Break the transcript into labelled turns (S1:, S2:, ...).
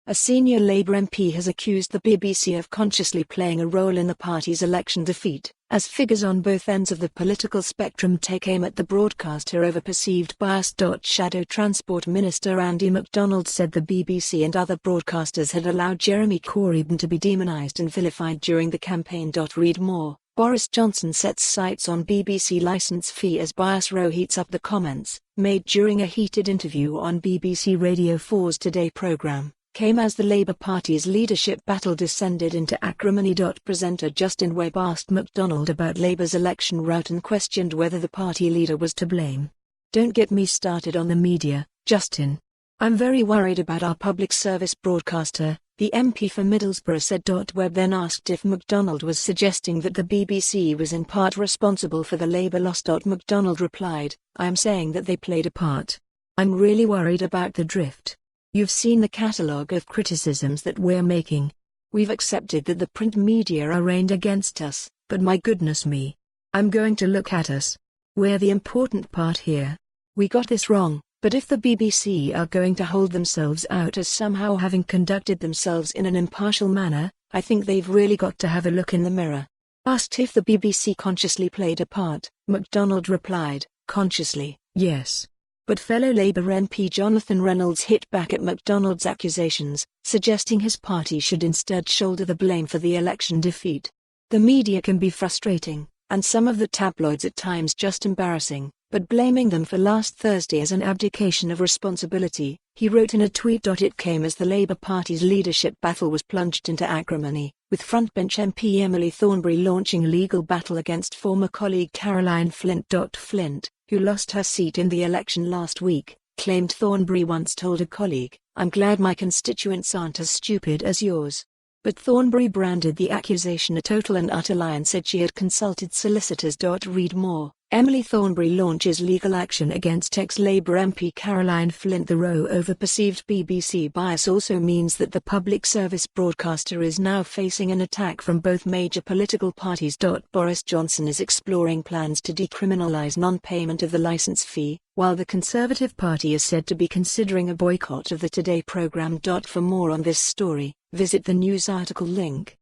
S1: A senior Labour MP has accused the BBC of consciously playing a role in the party's election defeat, as figures on both ends of the political spectrum take aim at the broadcaster over perceived bias. Shadow Transport Minister Andy MacDonald said the BBC and other broadcasters had allowed Jeremy Corbyn to be demonised and vilified during the campaign. Read more. Boris Johnson sets sights on BBC licence fee as bias row heats up. The comments, made during a heated interview on BBC Radio 4's Today programme, came as the Labour Party's leadership battle descended into acrimony. Presenter Justin Webb asked MacDonald about Labour's election rout and questioned whether the party leader was to blame. "Don't get me started on the media, Justin. I'm very worried about our public service broadcaster," the MP for Middlesbrough said. Webb then asked if MacDonald was suggesting that the BBC was in part responsible for the Labour loss. MacDonald replied, "I am saying that they played a part. I'm really worried about the drift. You've seen the catalogue of criticisms that we're making. We've accepted that the print media are arraigned against us, but my goodness me. I'm going to look at us. We're the important part here. We got this wrong, but if the BBC are going to hold themselves out as somehow having conducted themselves in an impartial manner, I think they've really got to have a look in the mirror." Asked if the BBC consciously played a part, MacDonald replied, "Consciously, yes." But fellow Labour MP Jonathan Reynolds hit back at MacDonald's accusations, suggesting his party should instead shoulder the blame for the election defeat. "The media can be frustrating, and some of the tabloids at times just embarrassing, but blaming them for last Thursday is an abdication of responsibility," he wrote in a tweet. It came as the Labour Party's leadership battle was plunged into acrimony, with frontbench MP Emily Thornberry launching a legal battle against former colleague Caroline Flint. Flint, who lost her seat in the election last week, claimed Thornberry once told a colleague, "I'm glad my constituents aren't as stupid as yours." But Thornberry branded the accusation a total and utter lie and said she had consulted solicitors. Read more. Emily Thornberry launches legal action against ex-Labour MP Caroline Flint. The row over perceived BBC bias also means that the public service broadcaster is now facing an attack from both major political parties. Boris Johnson is exploring plans to decriminalise non-payment of the licence fee, while the Conservative Party is said to be considering a boycott of the Today programme. For more on this story, visit the news article link.